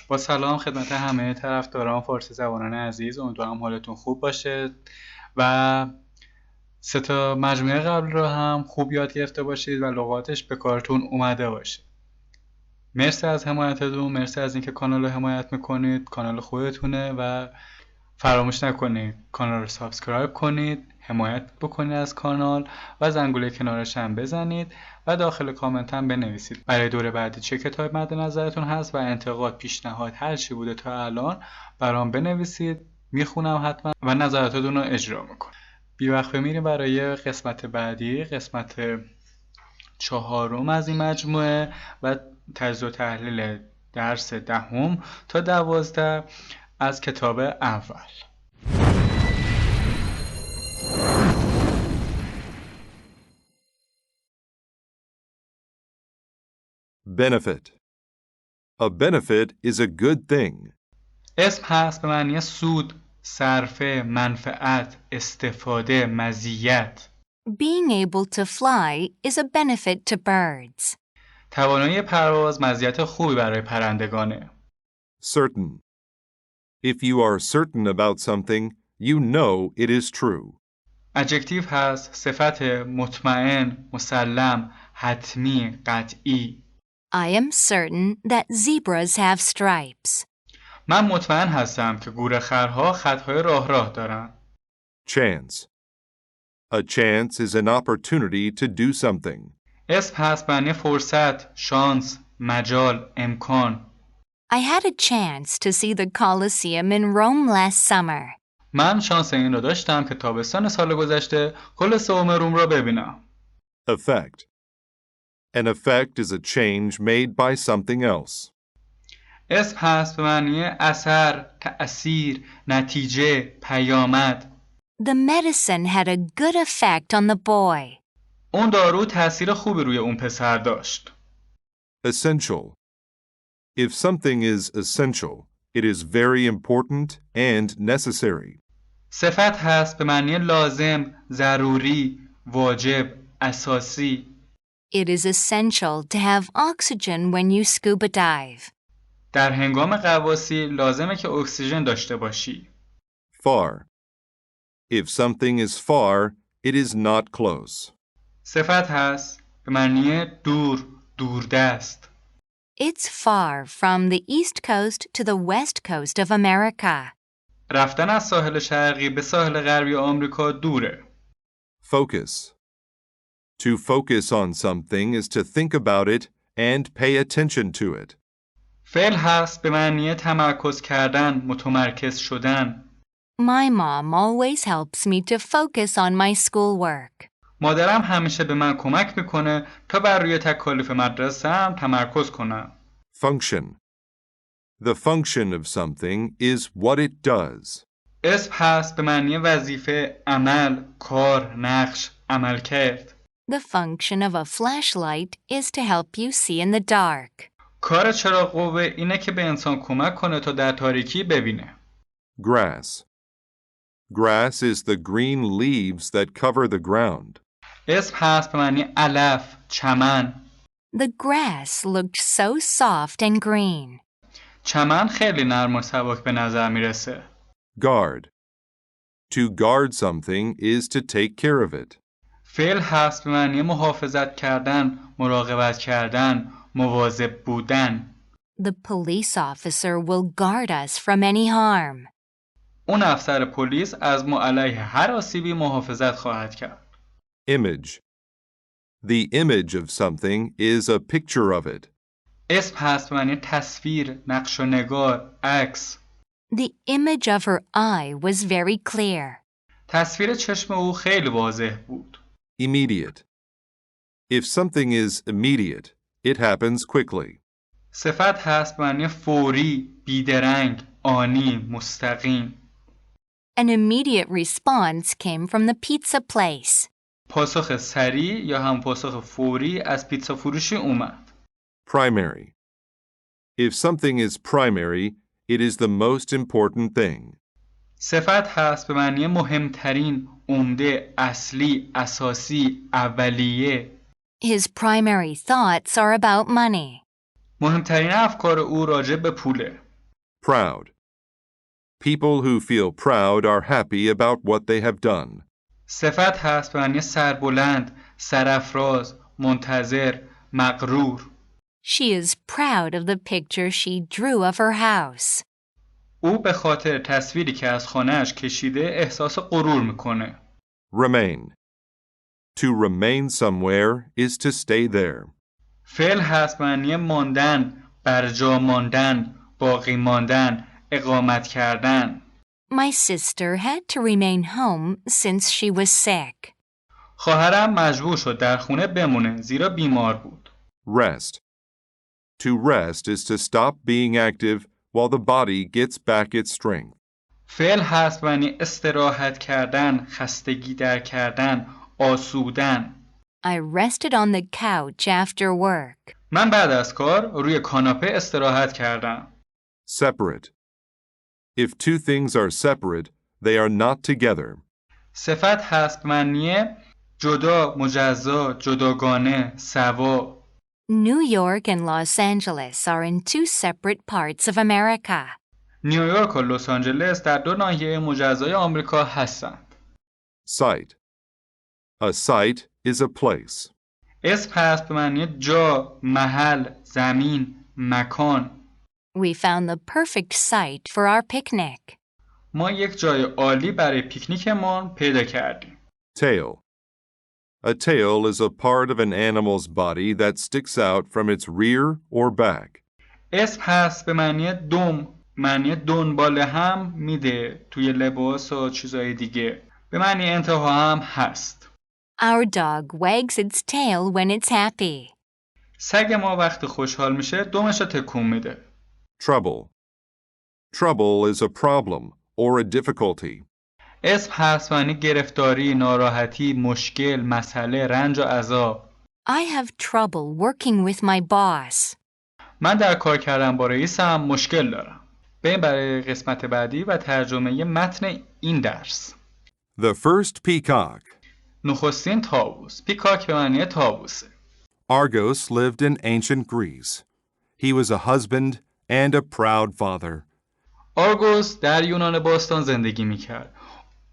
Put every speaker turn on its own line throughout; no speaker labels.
با سلام خدمت همه طرفداران فارسی زبانان عزیز، امیدوارم حالتون خوب باشه و سه تا مجموعه قبل رو هم خوب یاد گرفته باشید و لغاتش به کارتون اومده باشه. مرسی از حمایتتون، مرسی از اینکه کانال رو حمایت میکنید. کانال خودتونه و فراموش نکنید کانال رو سابسکرایب کنید، حمایت بکنید از کانال و زنگوله کنارش هم بزنید و داخل کامنت هم بنویسید برای دوره بعدی چه کتاب مد نظرتون هست و انتقاد، پیشنهاد، هر چی بوده تا الان برام بنویسید، میخونم حتما و نظراتتون رو اجرا میکنم. بی وقت میریم برای قسمت بعدی، قسمت 4 از این مجموعه و تجزیه و تحلیل درس 10 تا 12 از کتاب اول.
Benefit. A benefit is a good thing.
اسم هست به معنی سود، صرفه، منفعت، استفاده، مزیت.
Being able to fly is a benefit to birds.
توانایی پرواز مزیت خوبی برای پرندگانه.
Certain. If you are certain about something, you know it is true.
ادجکتیو هست صفت مطمئن، مسلم، حتمی، قطعی.
I am certain that zebras have stripes.
من مطمئن هستم که گورخرها خطهای راه دارن.
Chance. A chance is an opportunity to do something.
اسم هست معنی فرصت، شانس، مجال، امکان.
I had a chance to see the Colosseum in Rome last summer.
من شانس این رو داشتم که تابستان سال گذشته کلوسئوم روم را ببینم.
Effect. An effect is a change made by something else.
اسم هست به معنی اثر، تأثیر، نتیجه، پیامد.
The medicine had a good effect on the boy.
اون دارو تأثیر خوبی روی اون پسر داشت.
Essential. If something is essential, it is very important and necessary.
صفت هست به معنی لازم، ضروری، واجب، اساسی.
It is essential to have oxygen when you scuba dive.
در هنگام غواصی لازمه که اکسیژن داشته باشی.
Far. If something is far, it is not close.
صفت هست به معنی دور، دوردست.
It's far from the east coast to the west coast of America.
رفتن از ساحل شرقی به ساحل غربی آمریکا دوره.
Focus. To focus on something is to think about it and pay attention to it.
فعل هست به معنی تمرکز کردن، متمرکز شدن.
My mom always helps me to focus on my schoolwork.
مادرم همیشه به من کمک میکنه تا بر روی تکالیف مدرسه‌ام تمرکز کنم.
Function. The function of something is what it does.
اسم هست به معنی وظیفه، عمل، کار، نقش، عملکرد.
The function of a flashlight is to help you see in the dark.
کار چراغ قوه اینه که به انسان کمک کنه تا در تاریکی ببینه.
Grass. Grass is the green leaves that cover the ground.
اسم هست به معنی علف، چمن.
The grass looked so soft and green.
چمن خیلی نرم و سبک به نظر میرسه.
Guard. To guard something is to take care of it.
فعل هست به معنی محافظت کردن، مراقبت کردن، مواظب بودن.
The police officer will guard us from any harm.
اون افسر پلیس از ما علیه هر آسیبی محافظت خواهد کرد.
Image. The image of something is a picture of it.
اسم هست به معنی تصویر، نقش و نگار، عکس.
The image of her eye was very clear.
تصویر چشم او خیلی واضح بود.
Immediate. If something is immediate, it happens quickly.
صفت هست به معنی فوری، بیدرنگ، آنی، مستقیم.
An immediate response came from the pizza place.
پاسخ سریع یا هم پاسخ فوری از پیتزا فروشی اومد.
Primary. If something is primary, it is the most important thing.
صفت هست به معنی مهمترین، عمده، اصلی، اساسی، اولیه.
His primary thoughts are about money.
مهمترین افکار او راجع به پوله.
Proud. People who feel proud are happy about what they have done.
صفت هست به معنی سربلند، سرافراز، منتظر، مغرور.
She is proud of the picture she drew of her house.
او به خاطر تصویری که از خانه‌اش کشیده احساس غرور میکنه.
Remain. To remain somewhere is to stay there.
فعل هست معنی ماندن، برجا ماندن، باقی ماندن، اقامت کردن.
My sister had to remain home since she was sick.
خواهرم مجبور شد در خونه بمونه زیرا بیمار بود.
Rest. To rest is to stop being active while the body gets back its strength.
فعل هست معنی استراحت کردن، خستگی در کردن، آسودن.
I rested on the couch after work.
من بعد از کار روی کاناپه استراحت کردم.
Separate. If two things are separate, they are not together.
صفت هست معنی جدا، مجزا، جداگانه، سوا.
New York and Los Angeles are in two separate parts of America.
نیویورک و لس آنجلس در دو ناحیه مجزای آمریکا هستند.
Site. A site is a place.
اسم هست به معنی جا، محل، زمین، مکان.
We found the perfect site for our picnic.
ما یک جای عالی برای پیکنیکمان پیدا کردیم.
Tail. A tail is a part of an animal's body that sticks out from its rear or back.
اسم هست به معنی دم، معنی دنبال هم میده توی لباس و چیزای دیگه. به معنی انتها هم هست.
Our dog wags its tail when it's happy.
سگ ما وقتی خوشحال میشه دمش رو تکون میده.
Trouble. Trouble is a problem or a difficulty.
اسم هست معنی گرفتاری، ناراحتی، مشکل، مسئله، رنج و عذاب.
I have trouble working with my boss.
من در کار کردن با رئیسم مشکل دارم. بریم برای قسمت بعدی و ترجمه متن این درس.
The first peacock.
نخستین طاووس. پیکاک به معنی طاووسه.
Argos lived in ancient Greece. He was a husband and a proud father.
آرگوس در یونان باستان زندگی میکرد.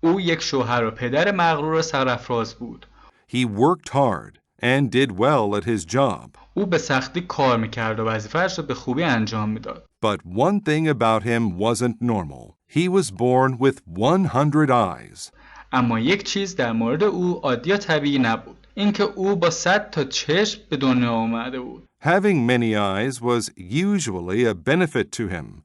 او یک شوهر و پدر مغرور و سرافراز بود.
He worked hard and did well at his job.
او به سختی کار میکرد و وظیفه‌اش را به خوبی انجام میداد.
But one thing about him wasn't normal. He was born with 100 eyes.
اما یک چیز در مورد او عادی و طبیعی نبود. اینکه او با 100 تا چشم به دنیا آمده بود.
Having many eyes was usually a benefit to him.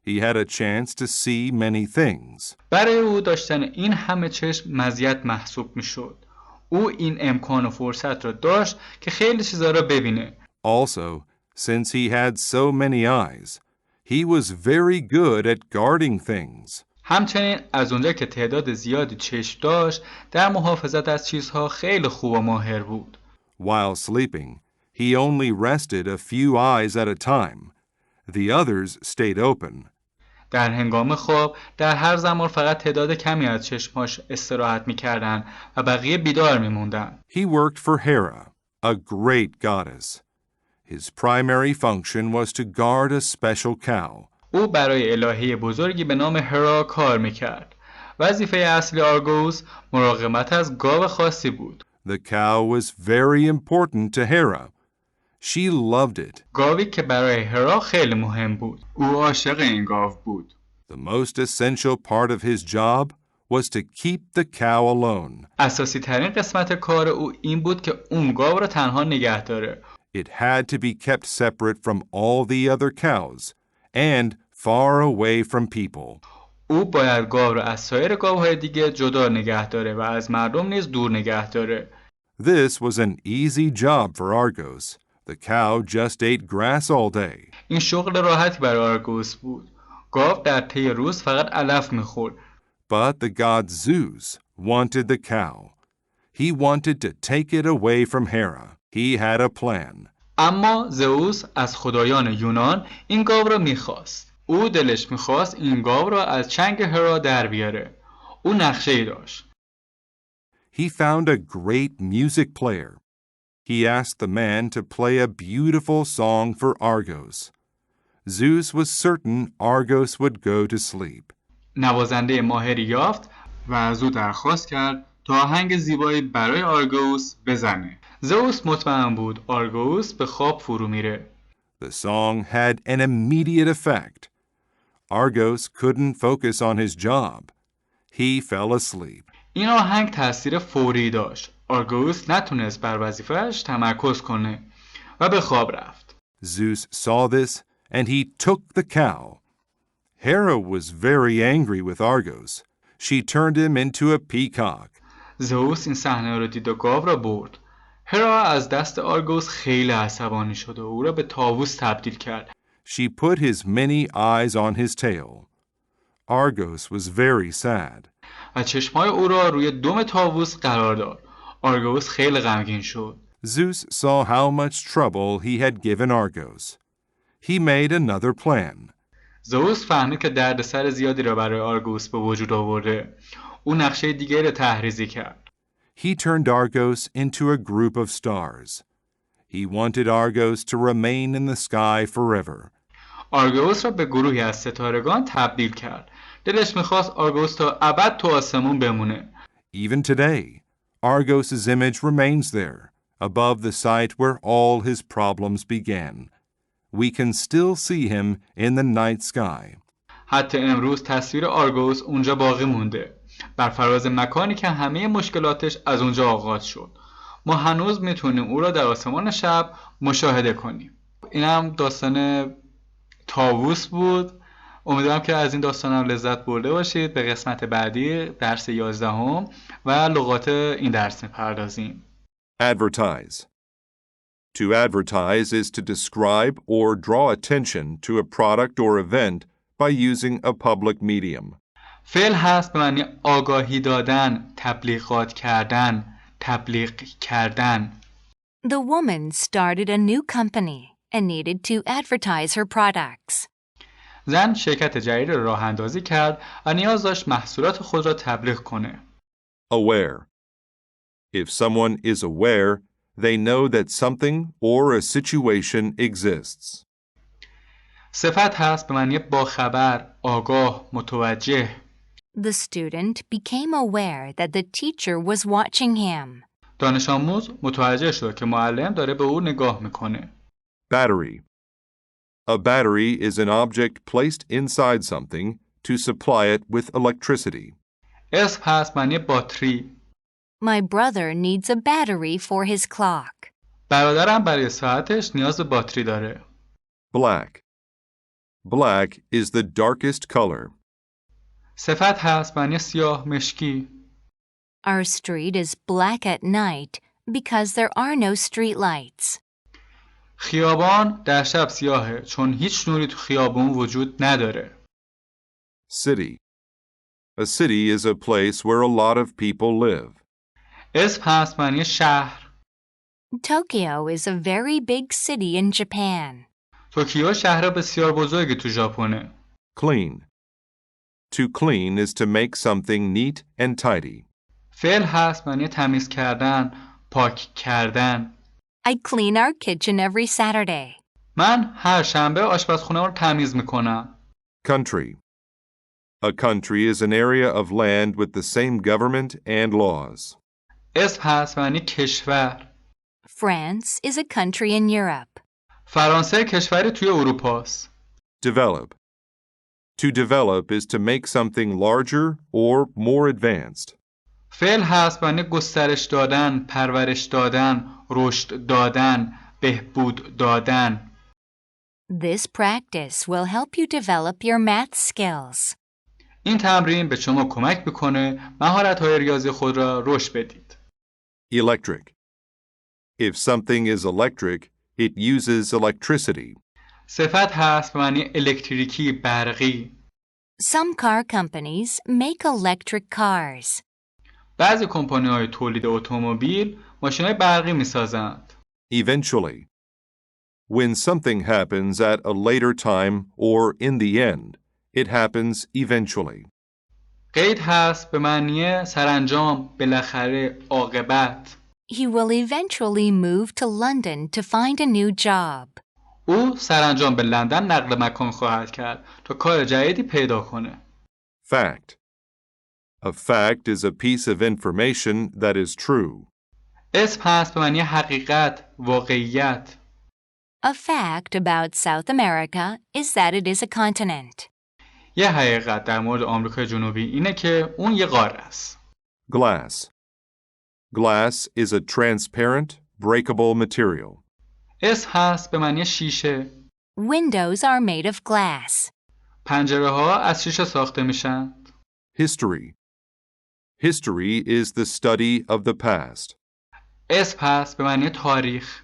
He had a chance to see many things.
برای او داشتن این همه چشم مزیت محسوب میشد. او این امکان و فرصت را داشت که خیلی چیزا را ببینه.
Also, since he had so many eyes, he was very good at guarding things.
همچنین از اونجا که تعداد زیادی چشم داشت در محافظت از چیزها خیلی خوب و ماهر بود.
While sleeping, he only rested a few eyes at a time. The others stayed open.
در هنگام خواب در هر زمان فقط تعداد کمی از چشماش استراحت می‌کردند و بقیه بیدار می‌موندند.
He worked for Hera, a great goddess. His primary function was to guard a special cow.
او برای الهه بزرگی به نام هرا کار می‌کرد. وظیفه اصلی آرگوس مراقبت از گاو خاصی بود.
The cow was very important to Hera. She loved it.
گاوی که برای هرا خیلی مهم بود. او عاشق این گاو بود.
The most essential part of his job was to keep the cow alone.
اساسی ترین قسمت کار او این بود که اون گاو را تنها نگه داره.
It had to be kept separate from all the other cows and far away from people.
او باید گاو را از سایر گاوهای دیگه جدا نگه داره و از مردم نیز دور نگه داره.
This was an easy job for Argos. The cow just ate grass all day.
این شغل راحتی برای آرگوس بود. گاو در طی روز فقط علف می‌خورد.
But the god Zeus wanted the cow. He wanted to take it away from Hera. He had a plan.
اما زئوس از خدایان یونان این گاو را می‌خواست. او دلش می‌خواست این گاو را از چنگ هرا در بیاره. او نقشه‌ای داشت.
He found a great music player. He asked the man to play a beautiful song for Argos. Zeus was certain Argos would go to sleep.
نوازنده ماهری یافت و از او درخواست کرد تا آهنگ زیبایی برای آرگوس بزنه. زئوس مطمئن بود آرگوس به خواب فرو میره.
The song had an immediate effect. Argos couldn't focus on his job. He fell asleep.
این آهنگ تاثیر فوری داشت. آرگوس نتونست بر وظیفه‌اش تمرکز کنه و به خواب رفت.
Zeus saw this and he took the cow. Hera was very angry with Argos. She turned him into a peacock.
زئوس این صحنه رو دید و گاو را برد. هرا از دست آرگوس خیلی عصبانی شد و او را به طاووس تبدیل کرد.
She put his many eyes on his tail. Argos was very sad.
و چشمای او را روی دم طاووس قرار داد. آرگوس خیلی غمگین شد.
Zeus saw how much trouble he had given Argos. He made another plan.
زئوس فهمید که دردسر زیادی را برای آرگوس به وجود آورده. او نقشه دیگری را طرحریزی کرد.
He turned Argos into a group of stars. He wanted Argos to remain in the sky forever.
آرگوس را به گروهی از ستارگان تبدیل کرد. دلش می‌خواست آرگوس تا ابد تو آسمون بمونه.
Even today, Argos's image remains there, above the site where all his problems began. We can still see him in the night sky.
حتی امروز تصویر آرگوس اونجا باقی مونده. بر فراز مکانی که همه مشکلاتش از اونجا آغاز شد. ما هنوز میتونیم او را در آسمان شب مشاهده کنیم. اینم داستان طاووس بود. امیدوارم که از این داستانم لذت برده باشید. به قسمت بعدی درس 11 و لغات این درس میپردازیم.
Advertise. To advertise is to describe or draw attention to a product or event by using a public medium.
فعل هست به معنی آگاهی دادن، تبلیغات کردن، تبلیغ کردن.
The woman started a new company and needed to advertise her products.
زن شرکت جدید را راه اندازی کرد و نیاز داشت محصولات خود را تبلیغ کنه.
Aware. If someone is aware, they know that something or a situation exists.
صفت هست به معنی باخبر، آگاه، متوجه.
The student became aware that the teacher was watching him.
دانش آموز متوجه شد که معلم داره به او نگاه میکنه.
Battery. A battery is an object placed inside something to supply it with electricity.
اسم هست معنی باتری.
My brother needs a battery for his clock.
برادرم برای ساعتش نیاز به باتری داره.
Black. Black is the darkest color.
صفت هست معنی سیاه مشکی.
Our street is black at night because there are no street lights.
خیابان در شب سیاهه چون هیچ نوری تو خیابون وجود نداره.
City. A city is a place where a lot of people live.
اسم هست معنی شهر.
Tokyo is a very big city in Japan.
توکیو شهر بسیار بزرگی تو ژاپنه.
Clean. To clean is to make something neat and tidy.
فعل هست معنی تمیز کردن، پاک کردن.
I clean our kitchen every Saturday.
من هر شنبه آشپزخونه رو تمیز میکنم.
Country. A country is an area of land with the same government and laws.
اسم هست معنی کشور.
France is a country in Europe.
فرانسه کشوری توی اروپاست.
Develop. To develop is to make something larger or more advanced.
فعل هست معنی گسترش دادن، پرورش دادن، رشد دادن، بهبود دادن.
This practice will help you develop your math skills.
این تمرین به شما کمک میکنه مهارت‌های ریاضی خود را رشد بدید.
Electric. If something is electric, it uses electricity.
صفت هست به معنی الکتریکی، برقی.
Some car companies make electric cars.
بعضی کمپانی‌های تولید اتومبیل ماشین‌های برقی می‌سازند.
Eventually. When something happens at a later time or in the end, it happens eventually.
قید هست به معنی سرانجام، بالاخره، عاقبت.
He will eventually move to London to find a new job.
او سرانجام به لندن نقل مکان خواهد کرد تا کار جدیدی پیدا کنه.
Fact. A fact is a piece of information that is true.
اسم هست به معنی حقیقت، واقعیت.
A fact about South America is that it is a continent.
یه حقیقت در مورد آمریکای جنوبی اینه که اون یه قاره است.
Glass. Glass is a transparent, breakable material.
اسم هست به معنی شیشه.
Windows are made of glass.
پنجره ها از شیشه ساخته میشن.
History. History is the study of the past.
اسم هست به معنی تاریخ.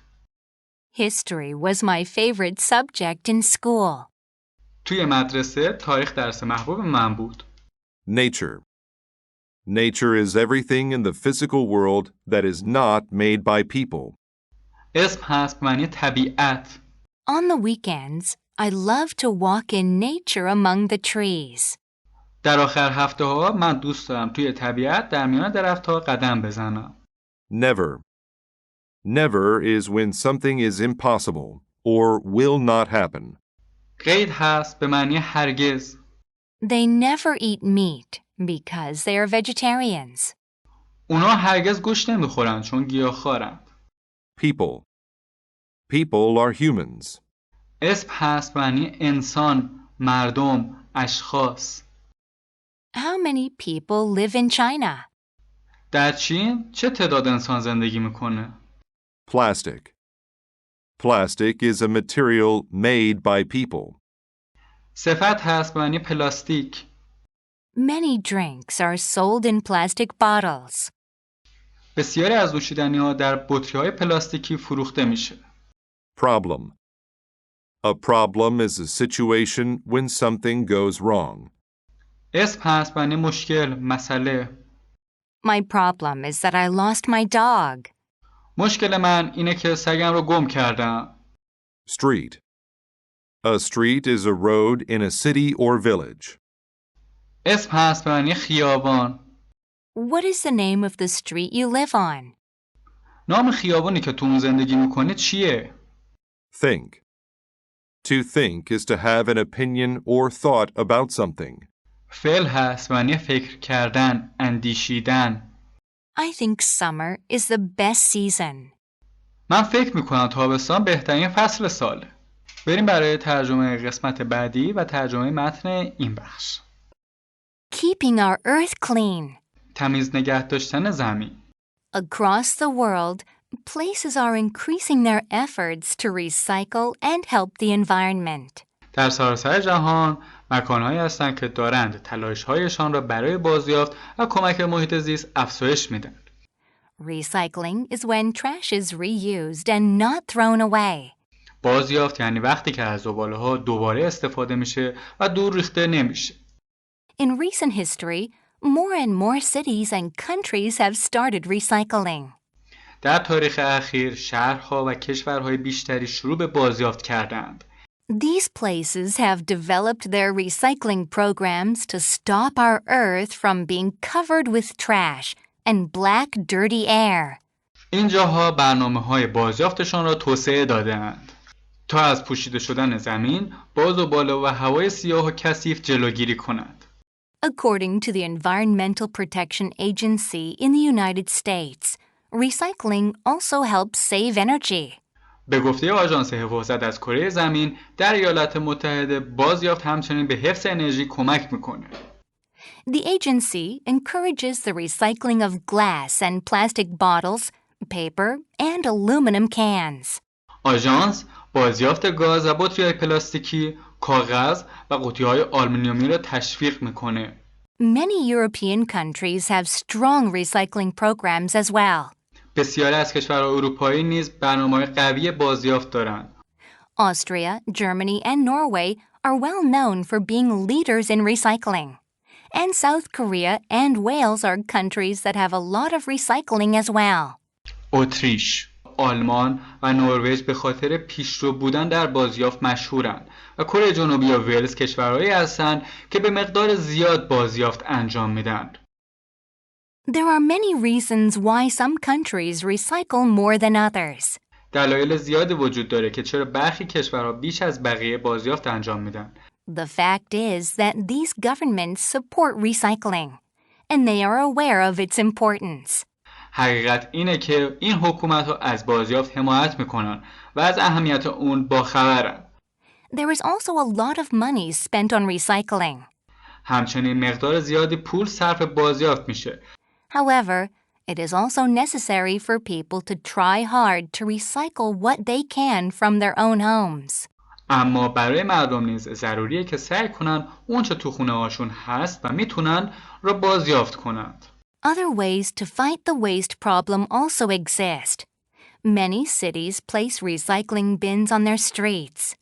History was my favorite subject in school.
توی مدرسه تاریخ درس محبوب من بود.
Nature. Nature is everything in the physical world that is not made by people.
اسم هست به معنی طبیعت.
On the weekends, I love to walk in nature among the trees.
در آخر هفته ها من دوست دارم توی طبیعت در میان درخت ها قدم بزنم.
Never. Never is when something is impossible or will not happen.
قید هست به معنی هرگز.
They never eat meat because they are vegetarians.
اونا هرگز گوشت نمیخورن چون گیاهخوارند.
People. People are humans.
اسم هست به معنی انسان، مردم، اشخاص.
How many people live in China?
در چین چه تعداد انسان زندگی میکنه؟
Plastic. Plastic is a material made by people.
صفت هست به معنی پلاستیک.
Many drinks are sold in plastic bottles.
بسیاری از نوشیدنی‌ها در بطری‌های پلاستیکی فروخته میشه.
Problem. A problem is a situation when something goes wrong.
اسم هست به معنی مشکل، مسئله.
My problem is that I lost my dog.
مشکل من اینه که سگم رو گم کردم.
Street. A street is a road in a city or village.
اسم هست به معنی خیابان.
What is the name of the street you live on?
نام خیابانی که تو اون زندگی میکنه چیه؟
Think. To think is to have an opinion or thought about something.
فعل هست به معنی فکر کردن، اندیشیدن.
I think summer is the best season.
من فکر میکنم تابستان بهترین فصل ساله. بریم برای ترجمه قسمت بعدی و ترجمه متن این بخش.
Keeping our earth clean.
تمیز نگه داشتن زمین.
Across the world, places are increasing their efforts to recycle and help the environment.
در سراسر جهان مکانهایی هستند که دارند تلاش‌هایشان را برای بازیافت و کمک محیط زیست افزایش میدن.
Recycling is when trash is reused and not thrown away.
بازیافت یعنی وقتی که از زباله‌ها دوباره استفاده میشه و دور ریخته نمیشه.
In recent history, more and more cities and countries have started recycling.
در تاریخ اخیر شهرها و کشورهای بیشتری شروع به بازیافت کردند.
These places have developed their recycling programs to stop our earth from being covered with trash and black dirty air.
این جاها برنامه‌های بازیافتشان را توسعه داده‌اند تا از پوشیده شدن زمین با زباله و هوای سیاه و کثیف جلوگیری کنند.
According to the Environmental Protection Agency in the United States, recycling also helps save energy.
به گفته آژانس حفاظت از کره زمین در ایالات متحده بازیافت همچنین به حفظ انرژی کمک میکنه.
The agency encourages the recycling of glass and plastic bottles, paper, and aluminum cans.
آژانس بازیافت گاز و بطری‌های پلاستیکی، کاغذ و قوطی‌های آلومینیومی را تشویق میکنه.
Many European countries have strong recycling programs as well.
بسیاری از کشورهای اروپایی نیز برنامه‌های قوی بازیافت دارند.
Austria, Germany, and Norway are well known for being leaders in recycling. And South Korea and Wales are countries that have a lot of recycling as well.
اتریش، آلمان و نروژ به خاطر پیشرو بودن در بازیافت مشهورند و کره جنوبی و ولز کشورهایی هستند که به مقدار زیاد بازیافت انجام میدن.
There are many reasons why some countries recycle more than others.
دلایل زیادی وجود داره که چرا برخی کشورها بیش از بقیه بازیافت انجام میدن.
The fact is that these governments support recycling, and they are aware of its importance.
حقیقت اینه که این حکومت‌ها از بازیافت حمایت میکنن و از اهمیت اون باخبرن.
There is also a lot of money spent on recycling.
همچنین مقدار زیادی پول صرف بازیافت میشه.
However, it is also necessary for people to try hard to recycle what they can from their own homes.
اما برای مردم نیز ضروریه که سعی کنن اون چه تو خونه هاشون هست و میتونن رو بازیافت کنند.
Other ways to fight the waste problem also exist. Many cities place recycling bins on their streets.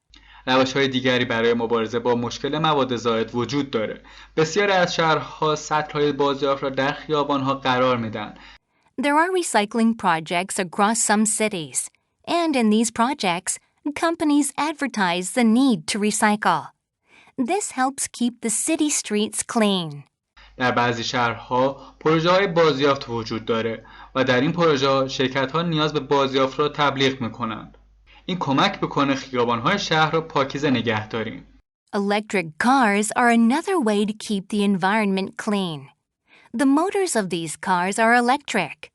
روش‌های دیگری برای مبارزه با مشکل مواد زائد وجود داره. بسیاری از شهرها سطل‌های بازیافت را در خیابان‌ها قرار میدن.
There are recycling projects across some cities, and in these projects, companies advertise the need to recycle. This helps keep the city streets clean.
در بعضی شهرها پروژه‌های بازیافت وجود داره و در این پروژه شرکت‌ها نیاز به بازیافت را تبلیغ می‌کنند. این کمک می‌کنه خیابان‌های شهر را پاکیزه نگه داریم.
Electric cars are another way to keep the environment clean. The motors of these cars are electric.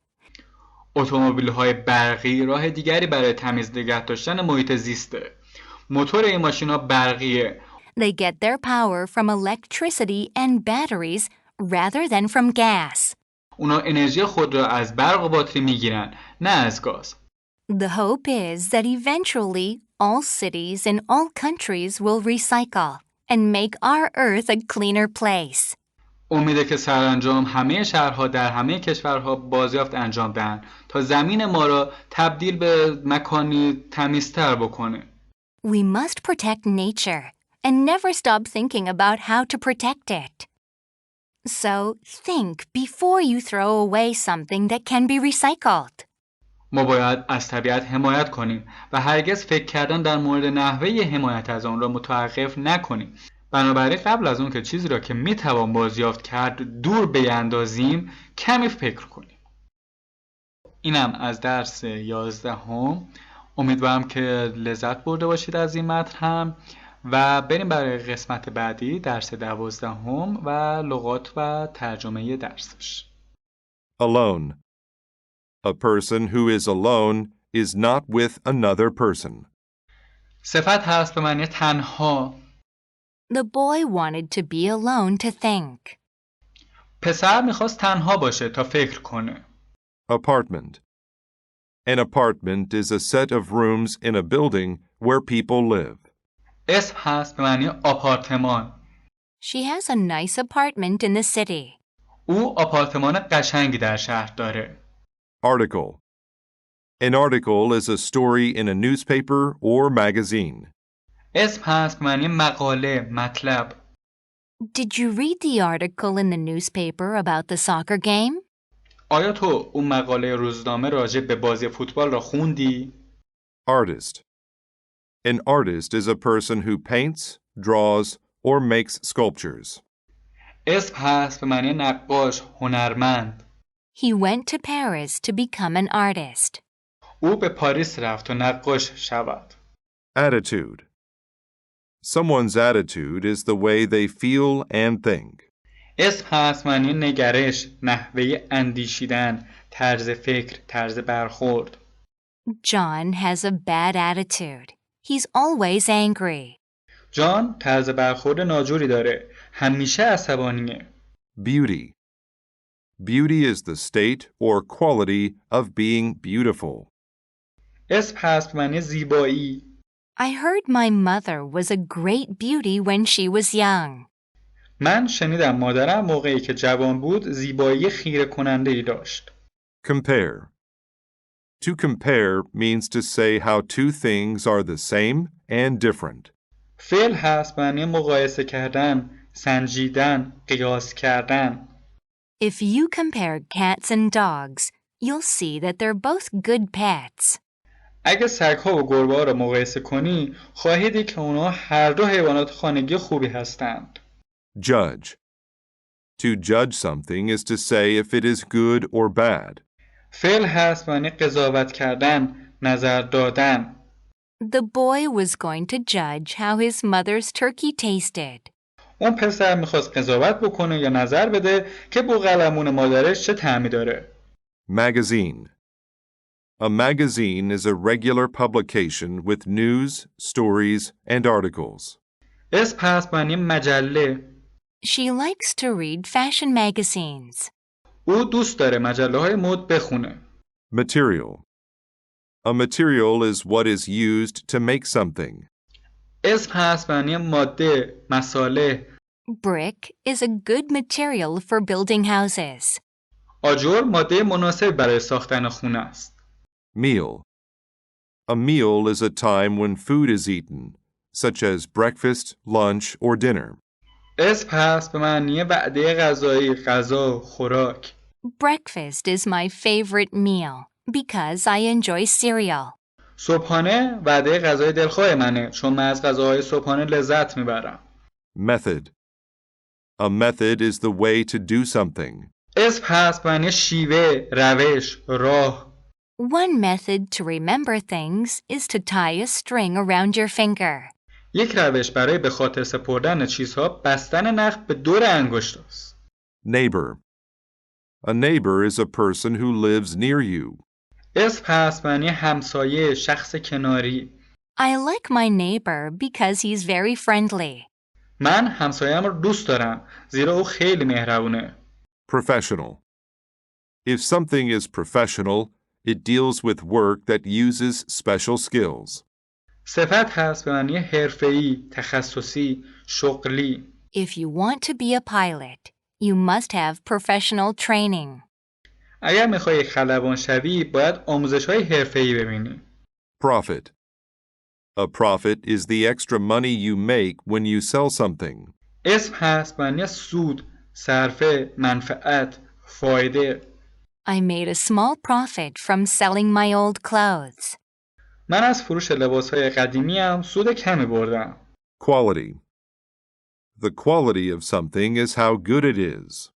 اتومبیل‌های برقی راه دیگری برای تمیز نگه داشتن محیط زیسته. موتور این ماشین‌ها برقیه.
They get their power from electricity and batteries rather than from gas.
اونا انرژی خود را از برق و باتری میگیرن، نه از گاز.
The hope is that eventually all cities in all countries will recycle and make our earth a cleaner place.
امیده که سرانجام همه شهرها در همه کشورها بازیافت انجام دهند تا زمین ما را تبدیل به مکانی تمیزتر بکنه.
We must protect nature and never stop thinking about how to protect it. So think before you throw away something that can be recycled.
ما باید از طبیعت حمایت کنیم و هرگز فکر کردن در مورد نحوه حمایت از آن را متوقف نکنیم. بنابراین قبل از اون که چیزی را که میتوان بازیافت کرد دور بیاندازیم کمی فکر کنیم. اینم از درس 11. امیدوارم که لذت برده باشید از این متن و بریم برای قسمت بعدی درس 12 و لغات و ترجمه درسش.
Alone. A person who is alone is not with another person.
صفت هست به معنی تنها.
The boy wanted to be alone to think.
پسر میخواست تنها باشه تا فکر کنه.
Apartment. An apartment is a set of rooms in a building where people live.
اسم هست به معنی آپارتمان.
She has a nice apartment in the city.
او آپارتمان قشنگی در شهر داره.
Article. An article is a story in a newspaper or magazine.
اسم هست به معنی مقاله، مطلب.
Did you read the article in the newspaper about the soccer game?
آیا تو اون مقاله روزنامه راجع به بازی فوتبال را خوندی؟
Artist. An artist is a person who paints, draws, or makes sculptures.
اسم هست به معنی نقاش، هنرمند.
He went to Paris to become an artist.
او به پاریس رفت تا نقاش شود.
Attitude. Someone's attitude is the way they feel and think.
اسم هست معنی نگرش، نحوه اندیشیدن، طرز فکر، طرز برخورد.
John has a bad attitude. He's always angry.
جان طرز برخورد ناجوری داره. همیشه عصبانیه.
Beauty. Beauty is the state or quality of being beautiful.
اسم هست به معنی زیبایی.
I heard my mother was a great beauty when she was young.
من شنیدم مادرم موقعی که جوان بود زیبایی خیره کننده ای داشت.
Compare. To compare means to say how two things are the same and different.
فعل هست معنی مقایسه کردن، سنجیدن، قیاس کردن.
If you compare cats and dogs, you'll see that they're both good pets.
اگه سگ‌ها و گربه‌ها را مقایسه کنی، خواهی دید که اونا هر دو حیوانات خانگی خوبی هستند.
Judge. To judge something is to say if it is good or bad.
فعل هست معنی قضاوت کردن، نظر دادن.
The boy was going to judge how his mother's turkey tasted.
اون پسر میخواست قضاوت بکنه یا نظر بده که بوقلمون مادرش چه طعمی داره.
Magazine. A magazine is a regular publication with news, stories, and articles.
اسم هست معنی مجله.
She likes to read fashion magazines.
او دوست داره مجله های مد بخونه.
Material. A material is what is used to make something.
اسم هست معنی ماده، مساله.
Brick is a good material for building houses.
آجر ماده مناسب برای ساختن خونه است.
Meal. A meal is a time when food is eaten, such as breakfast, lunch, or dinner.
اسم هست به معنی وعده غذایی، غذا، خوراک.
Breakfast is my favorite meal because I enjoy cereal.
صبحانه وعده غذای دلخواه منه چون من از غذاهای صبحانه لذت میبرم.
Method. A method is the way to do something.
اسم هست به معنی شیوه، روش، راه.
One method to remember things is to tie a string around your finger.
یک روش برای به خاطر سپردن چیزها بستن نخ به دور انگشت است.
Neighbor. A neighbor is a person who lives near you.
اسم هست معنی همسایه، شخص کناری.
I like my neighbor because he's very friendly.
من همسایه‌ام رو دوست دارم زیرا او خیلی مهربونه.
Professional. If something is professional, it deals with work that uses special skills.
صفت هست به معنی حرفه‌ای، تخصصی، شغلی.
If you want to be a pilot, you must have professional training.
اگر میخوای خلبان شوی باید آموزش‌های حرفه‌ای ببینی.
Profit. A profit is the extra money you make when you sell something.
اسم هست معنی سود، صرفه، منفعت، فایده.
I made a small profit from selling my old clothes.
من از فروش لباس‌های قدیمیم سود کمی بردم.
Quality. The quality of something is how good it is.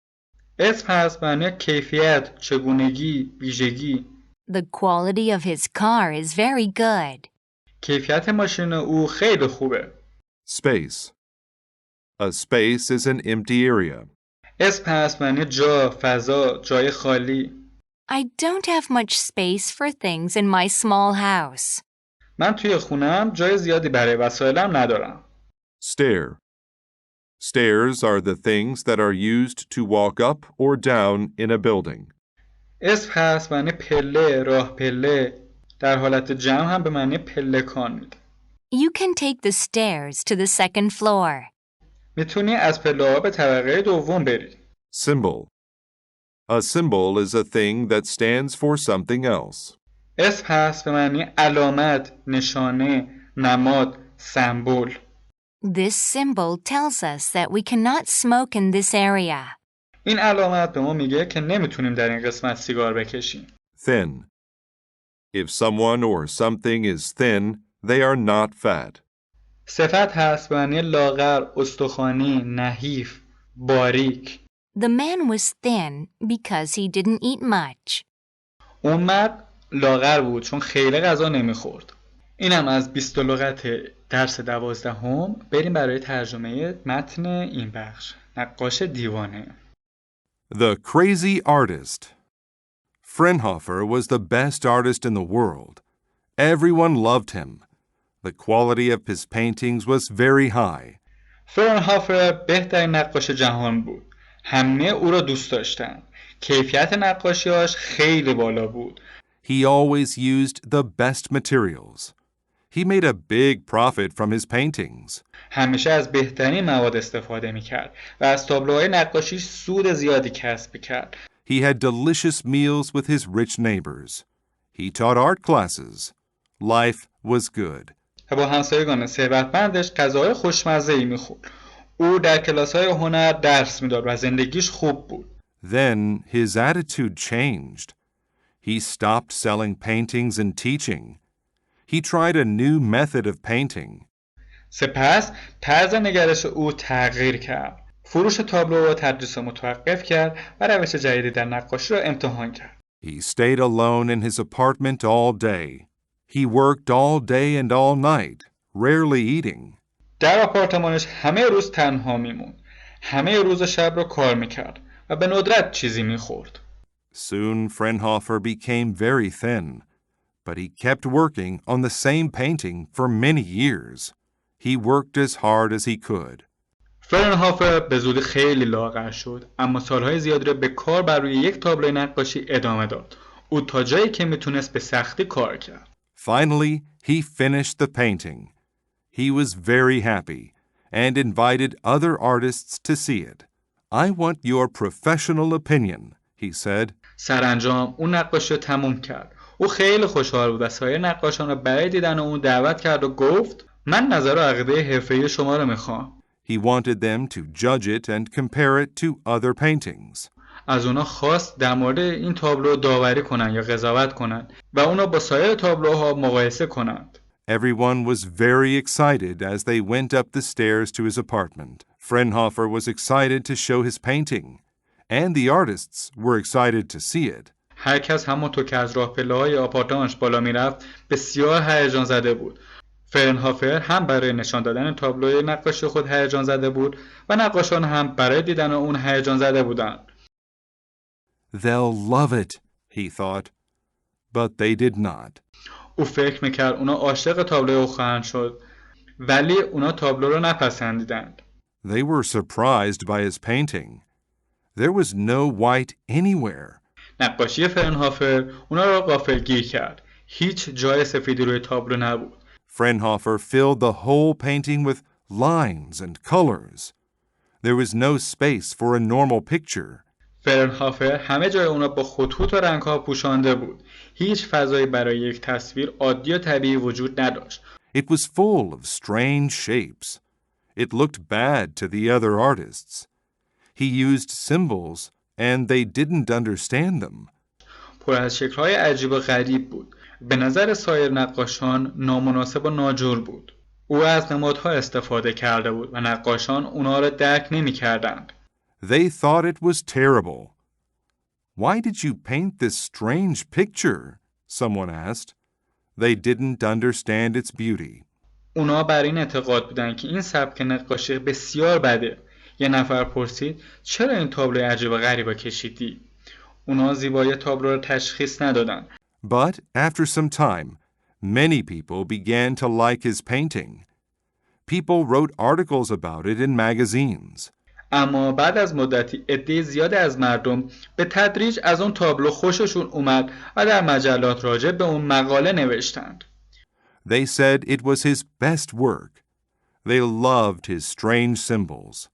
اسم هست معنی کیفیت، چگونگی، ویژگی.
The quality of his car is very good.
کیفیت ماشین او خیلی خوبه.
Space. A space is an empty area.
اسم هست معنی جا، فضا، جای خالی.
I don't have much space for things in my small house.
من توی خونم جای زیادی برای وسایلم ندارم.
Stair. Stairs are the things that are used to walk up or down in a building.
اسم هست معنی پله، راه پله. در حالت جمع هم به معنی پلکان میده.
You can take the stairs to the second floor.
میتونی از پله ها به طبقه دوم بری.
Symbol. A symbol is a thing that stands for something else.
اسم هست به معنی علامت، نشانه، نماد، سمبل.
This symbol tells us that we cannot smoke in this area.
این علامت به ما میگه که نمیتونیم در این قسمت سیگار بکشیم.
Thin. If someone or something is thin, they are not fat.
صفت هست به معنی لاغر، استخوانی، نحیف، باریک.
The man was thin because he didn't eat much.
اون مرد لاغر بود چون خیلی غذا نمیخورد. اینم از 20 لغت درس 12. بریم برای ترجمه متن این بخش. نقاش دیوانه.
The crazy artist. Fraunhofer was the best artist in the world. Everyone loved him. The quality of his paintings was very high.
فرانهافر بهترین نقاش جهان بود. همه او را دوست داشتند. کیفیت نقاشیاش خیلی بالا بود.
He always used the best materials. He made a big profit from his paintings.
همیشه از بهترین مواد استفاده میکرد و از تابلوهای نقاشیش سود زیادی کسب کرد.
He had delicious meals with his rich neighbors. He taught art classes. Life was good.
و با همسایگان ثروتمندش غذاهای خوشمزه‌ای میخورد. او در کلاس‌های هنر درس میداد و زندگیش خوب بود.
Then his attitude changed. He stopped selling paintings and teaching. He tried a new method of painting.
سپس طرز نگرش او تغییر کرد. فروش تابلو و تدریس متوقف کرد و روش جدیدی در نقاشی را امتحان کرد.
He stayed alone in his apartment all day. He worked all day and all night, rarely eating.
در آپارتمانش همه روز تنها میموند. همه روز و شب را کار میکرد و به ندرت چیزی میخورد.
Soon Fraunhofer became very thin, but he kept working on the same painting for many years. He worked as hard as he could.
فرنهافر به زودی خیلی لاغر شد، اما سالهای زیادی را به کار بر روی یک تابلوی نقاشی ادامه داد. او تا جایی که میتونست به سختی کار کرد.
Finally, he finished the painting. He was very happy and invited other artists to see it. I want your professional opinion, he said.
سرانجام اون نقاشی رو تموم کرد. او خیلی خوشحال بود و سایر نقاشان را برای دیدن اون دعوت کرد و گفت من نظر و عقیده حرفه‌ای شما رو میخوام.
He wanted them to judge it and compare it to other paintings.
از اونا خواست در مورد این تابلو داوری کنن یا قضاوت کنن و اونا با سایر تابلوها مقایسه کنند.
Everyone was very excited as they went up the stairs to his apartment. Fraunhofer was excited to show his painting, and the artists were excited to see it.
هر کس همونطور که از راه پله‌های آپارتمانش بالا میرفت بسیار هیجان زده بود. فرنهافر هم برای نشان دادن تابلوی نقاشی خود هیجان زده بود و نقاشان هم برای دیدن اون هیجان زده بودند.
They'll love it, he thought, but they did not.
او فکر میکرد اونا عاشق تابلوی او خواهند شد، ولی اونا تابلو رو نپسندیدند.
They were surprised by his painting. There was no white anywhere.
نقاشی فرنهافر اونا را غافلگیر کرد. هیچ جای سفیدی روی تابلو نبود.
Fraunhofer filled the whole painting with lines and colors. There was no space for a normal picture.
فرنهافر همه جای اونا با خطوط و رنگ‌ها پوشانده بود. هیچ فضایی برای یک تصویر عادی و طبیعی وجود نداشت.
It was full of strange shapes. It looked bad to the other artists. He used symbols, and they didn't understand them.
پر از شکل‌های عجیب و غریب بود. به نظر سایر نقاشان نامناسب و ناجور بود. او از نمادها استفاده کرده بود و نقاشان اونا را درک نمی‌کردند.
They thought it was terrible. Why did you paint this strange picture? Someone asked. They didn't understand its beauty.
اونا بر این اعتقاد بودند که این سبک نقاشی بسیار بده. یه نفر پرسید چرا این تابلو عجیب و غریب کشیدی؟ اونا زیبایی تابلو را تشخیص ندادند.
But after some time, many people began to like his painting. People wrote articles about it in magazines.
اما بعد از مدتی عده زیاد از مردم به تدریج از اون تابلو خوششون اومد و در مجلات راجع به اون مقاله نوشتند.
They said it was his best work. They loved his strange symbols.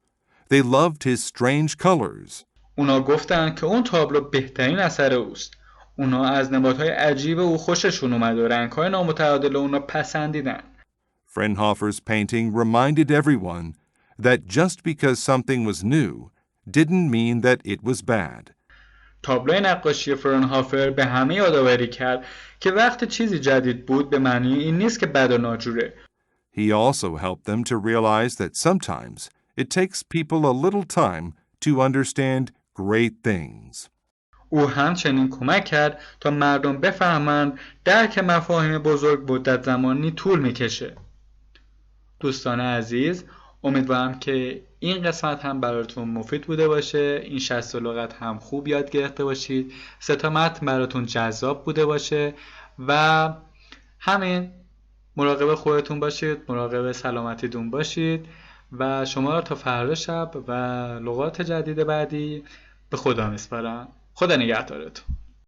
They loved his strange colors.
اونا گفتند که اون تابلو بهترین اثر اوست. اونا از نمادهای عجیب او خوششون اومد و رنگ‌های نامتعادل اونا پسندیدن.
Fraunhofer's painting reminded everyone that just because something was new didn't mean that it was bad.
تابلوی نقاشی فرنهافر به همه یادآوری کرد که وقتی چیزی جدید بود به معنی این نیست که بد و ناجوره.
He also helped them to realize that sometimes it takes people a little time to understand great things.
او همچنین کمک کرد تا مردم بفهمند درک مفاهیم بزرگ مدت زمانی طول میکشه. دوستان عزیز، امیدوارم که این قسمت هم براتون مفید بوده باشه. این 60 لغت هم خوب یاد گرفته باشید. 3 تا متن براتون جذاب بوده باشه و همین. مراقب خودتون باشید، مراقب سلامتیتون باشید و شما را تا فردا شب و لغات جدید بعدی به خدا میسپارم. خدا نگهدارتون.